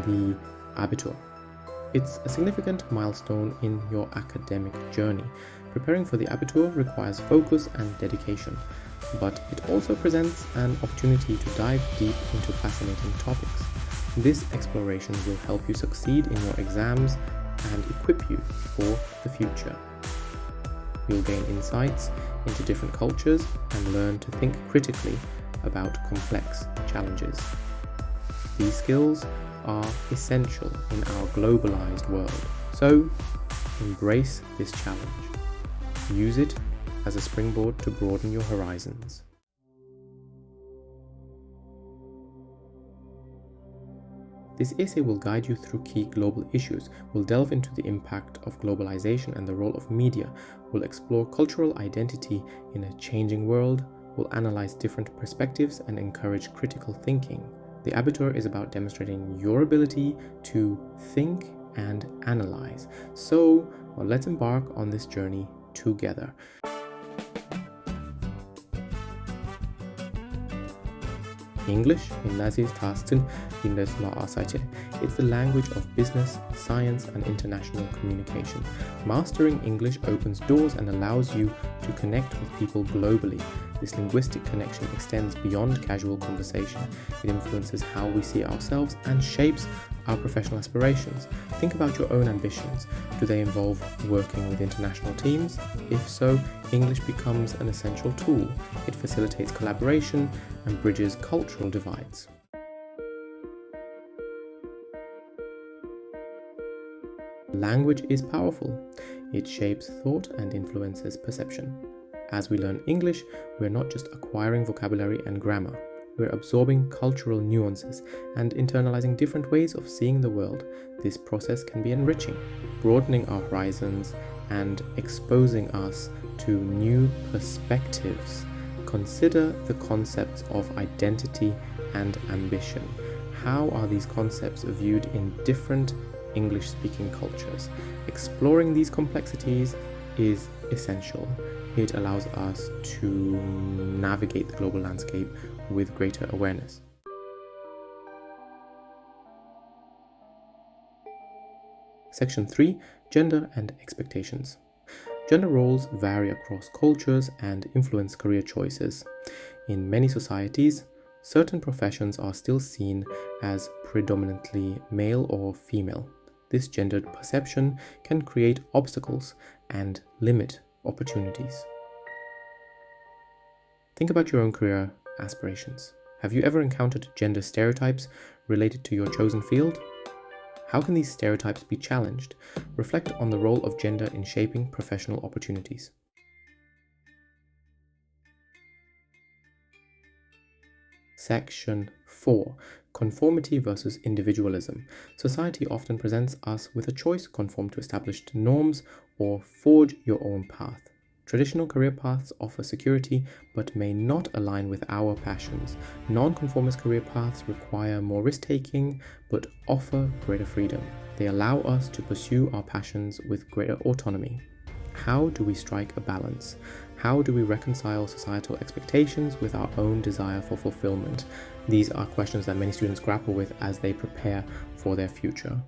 the Abitur. It's a significant milestone in your academic journey. Preparing for the Abitur requires focus and dedication, but it also presents an opportunity to dive deep into fascinating topics. This exploration will help you succeed in your exams and equip you for the future. You'll gain insights into different cultures and learn to think critically about complex challenges. These skills are essential in our globalized world, so embrace this challenge. Use it as a springboard to broaden your horizons. This essay will guide you through key global issues, will delve into the impact of globalization and the role of media, will explore cultural identity in a changing world, will analyze different perspectives and encourage critical thinking. The Abitur is about demonstrating your ability to think and analyze. So, let's embark on this journey together. English It's the language of business, science, and international communication. Mastering English opens doors and allows you to connect with people globally. This linguistic connection extends beyond casual conversation. It influences how we see ourselves and shapes our professional aspirations. Think about your own ambitions. Do they involve working with international teams? If so, English becomes an essential tool. It facilitates collaboration and bridges cultural divides. Language is powerful. It shapes thought and influences perception. As we learn English, we're not just acquiring vocabulary and grammar. We're absorbing cultural nuances and internalizing different ways of seeing the world. This process can be enriching, broadening our horizons and exposing us to new perspectives. Consider the concepts of identity and ambition. How are these concepts viewed in different English-speaking cultures? Exploring these complexities is essential. It allows us to navigate the global landscape with greater awareness. Section 3. Gender and expectations. Gender roles vary across cultures and influence career choices. In many societies, certain professions are still seen as predominantly male or female. This gendered perception can create obstacles and limit opportunities. Think about your own career aspirations. Have you ever encountered gender stereotypes related to your chosen field? How can these stereotypes be challenged? Reflect on the role of gender in shaping professional opportunities. Section 4. Conformity versus individualism. Society often presents us with a choice: conform to established norms or forge your own path. Traditional career paths offer security but may not align with our passions. Non-conformist career paths require more risk-taking but offer greater freedom. They allow us to pursue our passions with greater autonomy. How do we strike a balance? How do we reconcile societal expectations with our own desire for fulfillment? These are questions that many students grapple with as they prepare for their future.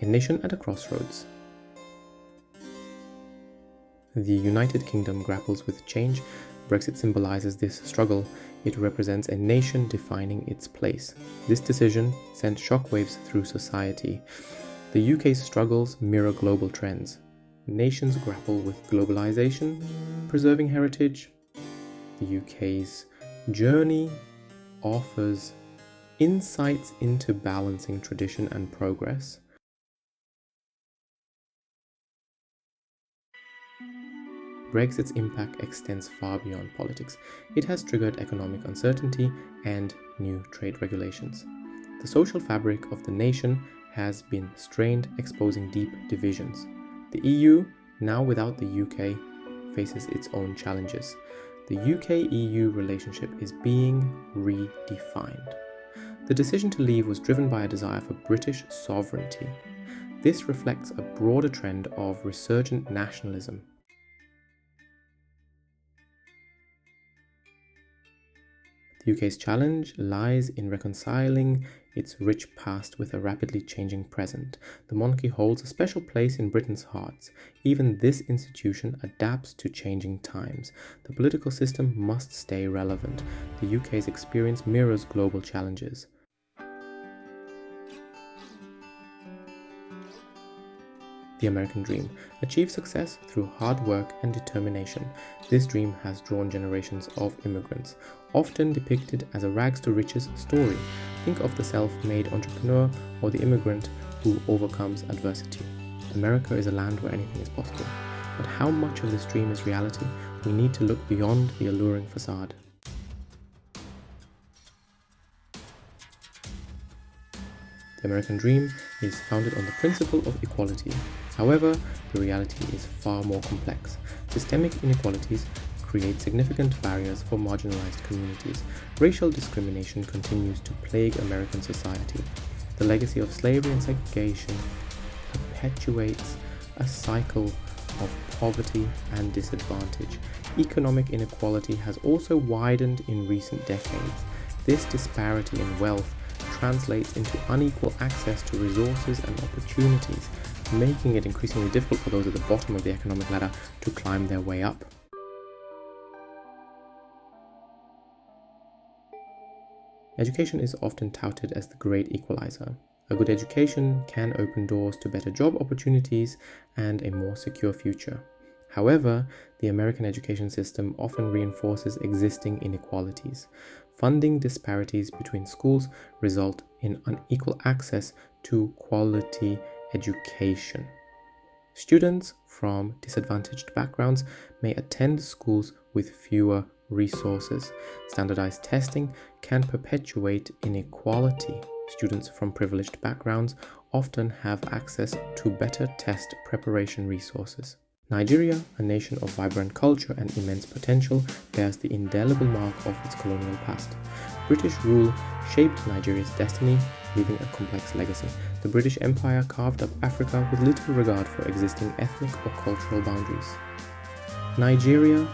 A nation at a crossroads. The United Kingdom grapples with change. Brexit symbolizes this struggle. It represents a nation defining its place. This decision sent shockwaves through society. The UK's struggles mirror global trends. Nations grapple with globalization, preserving heritage. The UK's journey offers insights into balancing tradition and progress. Brexit's impact extends far beyond politics. It has triggered economic uncertainty and new trade regulations. The social fabric of the nation has been strained, exposing deep divisions. The EU, now without the UK, faces its own challenges. The UK-EU relationship is being redefined. The decision to leave was driven by a desire for British sovereignty. This reflects a broader trend of resurgent nationalism. The UK's challenge lies in reconciling its rich past with a rapidly changing present. The monarchy holds a special place in Britain's hearts. Even this institution adapts to changing times. The political system must stay relevant. The UK's experience mirrors global challenges. The American dream. Achieve success through hard work and determination. This dream has drawn generations of immigrants, often depicted as a rags to riches story. Think of the self-made entrepreneur or the immigrant who overcomes adversity. America is a land where anything is possible. But how much of this dream is reality? We need to look beyond the alluring facade. The American dream is founded on the principle of equality. However, the reality is far more complex. Systemic inequalities create significant barriers for marginalized communities. Racial discrimination continues to plague American society. The legacy of slavery and segregation perpetuates a cycle of poverty and disadvantage. Economic inequality has also widened in recent decades. This disparity in wealth translates into unequal access to resources and opportunities, making it increasingly difficult for those at the bottom of the economic ladder to climb their way up. Education is often touted as the great equalizer. A good education can open doors to better job opportunities and a more secure future. However, the American education system often reinforces existing inequalities. Funding disparities between schools result in unequal access to quality education. Students from disadvantaged backgrounds may attend schools with fewer resources. Standardized testing can perpetuate inequality. Students from privileged backgrounds often have access to better test preparation resources. Nigeria, a nation of vibrant culture and immense potential, bears the indelible mark of its colonial past. British rule shaped Nigeria's destiny, leaving a complex legacy. The British Empire carved up Africa with little regard for existing ethnic or cultural boundaries. Nigeria,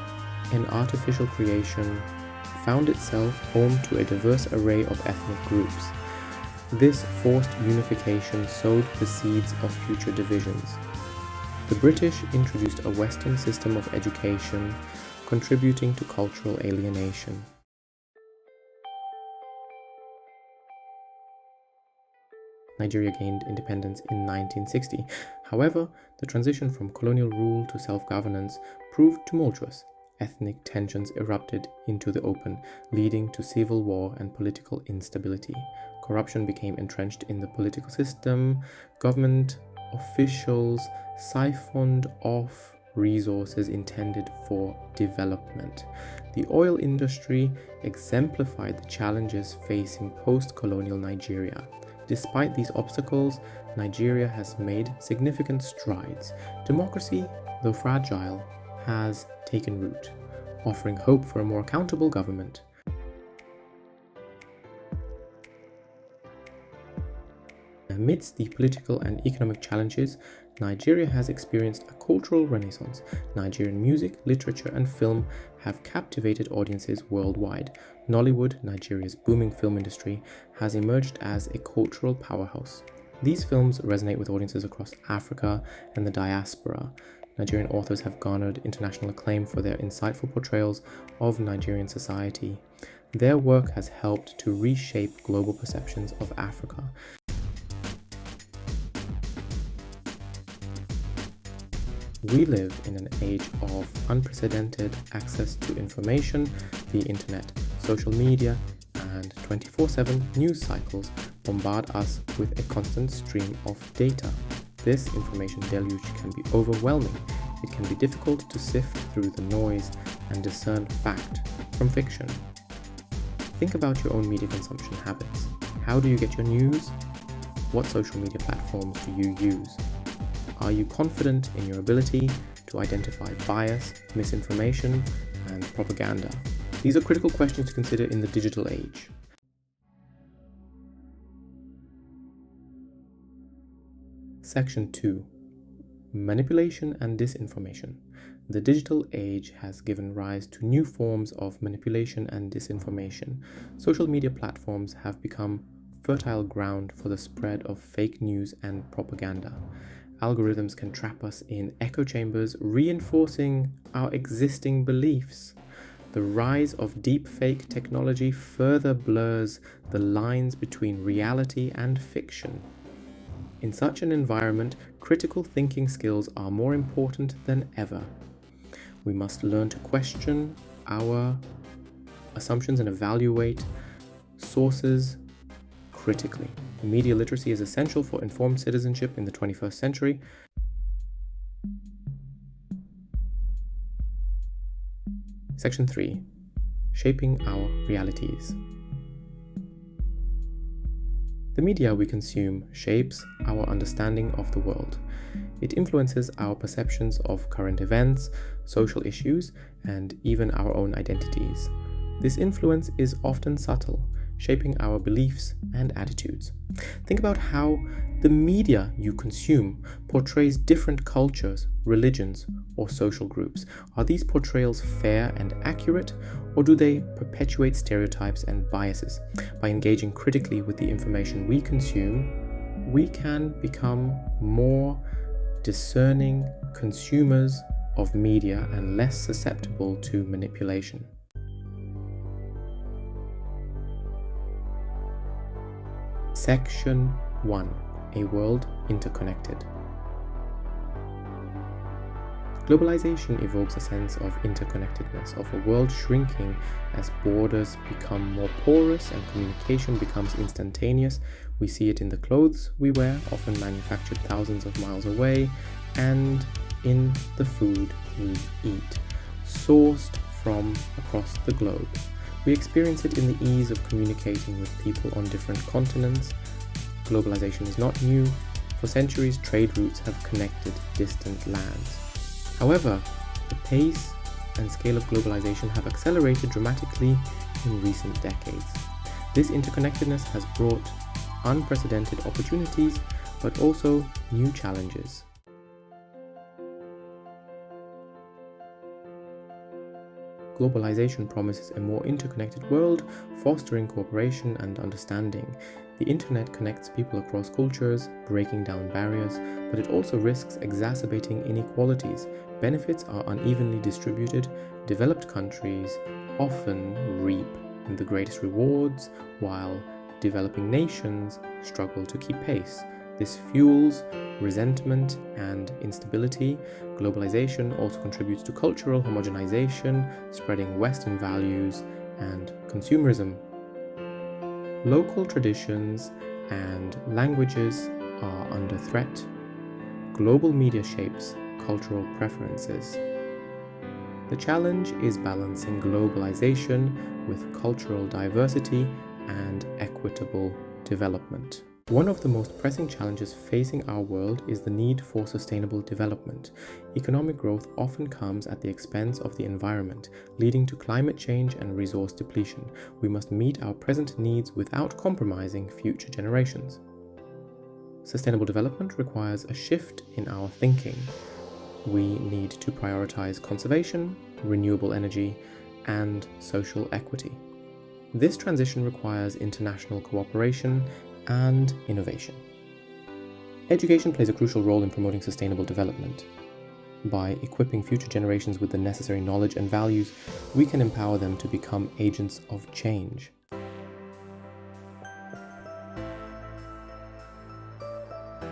an artificial creation, found itself home to a diverse array of ethnic groups. This forced unification sowed the seeds of future divisions. The British introduced a Western system of education, contributing to cultural alienation. Nigeria gained independence in 1960. However, the transition from colonial rule to self-governance proved tumultuous. Ethnic tensions erupted into the open, leading to civil war and political instability. Corruption became entrenched in the political system. Government officials siphoned off resources intended for development. The oil industry exemplified the challenges facing post-colonial Nigeria. Despite these obstacles, Nigeria has made significant strides. Democracy, though fragile, has taken root, offering hope for a more accountable government. Amidst the political and economic challenges, Nigeria has experienced a cultural renaissance. Nigerian music, literature, and film have captivated audiences worldwide. Nollywood, Nigeria's booming film industry, has emerged as a cultural powerhouse. These films resonate with audiences across Africa and the diaspora. Nigerian authors have garnered international acclaim for their insightful portrayals of Nigerian society. Their work has helped to reshape global perceptions of Africa. We live in an age of unprecedented access to information, the internet, social media, and 24/7 news cycles bombard us with a constant stream of data. This information deluge can be overwhelming. It can be difficult to sift through the noise and discern fact from fiction. Think about your own media consumption habits. How do you get your news? What social media platforms do you use? Are you confident in your ability to identify bias, misinformation, and propaganda? These are critical questions to consider in the digital age. Section 2. Manipulation and disinformation. The digital age has given rise to new forms of manipulation and disinformation. Social media platforms have become fertile ground for the spread of fake news and propaganda. Algorithms can trap us in echo chambers, reinforcing our existing beliefs. The rise of deepfake technology further blurs the lines between reality and fiction. In such an environment, critical thinking skills are more important than ever. We must learn to question our assumptions and evaluate sources critically. Media literacy is essential for informed citizenship in the 21st century. Section 3. Shaping our realities. The media we consume shapes our understanding of the world. It influences our perceptions of current events, social issues, and even our own identities. This influence is often subtle, shaping our beliefs and attitudes. Think about how the media you consume portrays different cultures, religions, or social groups. Are these portrayals fair and accurate, or do they perpetuate stereotypes and biases? By engaging critically with the information we consume, we can become more discerning consumers of media and less susceptible to manipulation. Section 1. A world interconnected. Globalization evokes a sense of interconnectedness, of a world shrinking as borders become more porous and communication becomes instantaneous. We see it in the clothes we wear, often manufactured thousands of miles away, and in the food we eat, sourced from across the globe. We experience it in the ease of communicating with people on different continents. Globalization is not new. For centuries, trade routes have connected distant lands. However, the pace and scale of globalization have accelerated dramatically in recent decades. This interconnectedness has brought unprecedented opportunities, but also new challenges. Globalization promises a more interconnected world, fostering cooperation and understanding. The internet connects people across cultures, breaking down barriers, but it also risks exacerbating inequalities. Benefits are unevenly distributed. Developed countries often reap the greatest rewards, while developing nations struggle to keep pace. This fuels resentment and instability. Globalization also contributes to cultural homogenization, spreading Western values and consumerism. Local traditions and languages are under threat. Global media shapes cultural preferences. The challenge is balancing globalization with cultural diversity and equitable development. One of the most pressing challenges facing our world is the need for sustainable development. Economic growth often comes at the expense of the environment, leading to climate change and resource depletion. We must meet our present needs without compromising future generations. Sustainable development requires a shift in our thinking. We need to prioritize conservation, renewable energy, and social equity. This transition requires international cooperation and innovation. Education plays a crucial role in promoting sustainable development. By equipping future generations with the necessary knowledge and values, we can empower them to become agents of change.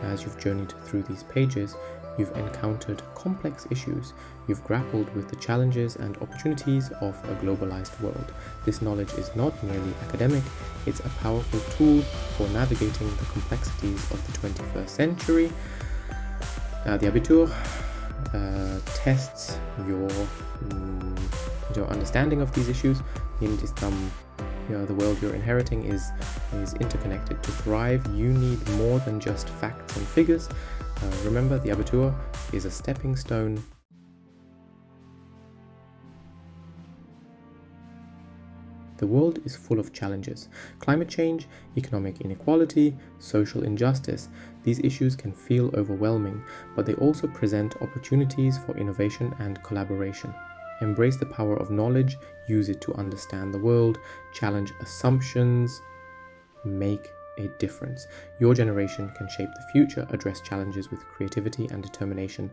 As you've journeyed through these pages, you've encountered complex issues. You've grappled with the challenges and opportunities of a globalized world. This knowledge is not merely academic, it's a powerful tool for navigating the complexities of the 21st century. The Abitur tests your understanding of these issues. The world you're inheriting is interconnected. To thrive, you need more than just facts and figures. Remember, the Abitur is a stepping stone The world is full of challenges. Climate change, economic inequality, social injustice. These issues can feel overwhelming, but they also present opportunities for innovation and collaboration. Embrace the power of knowledge, use it to understand the world, challenge assumptions, make a difference. Your generation can shape the future, address challenges with creativity and determination,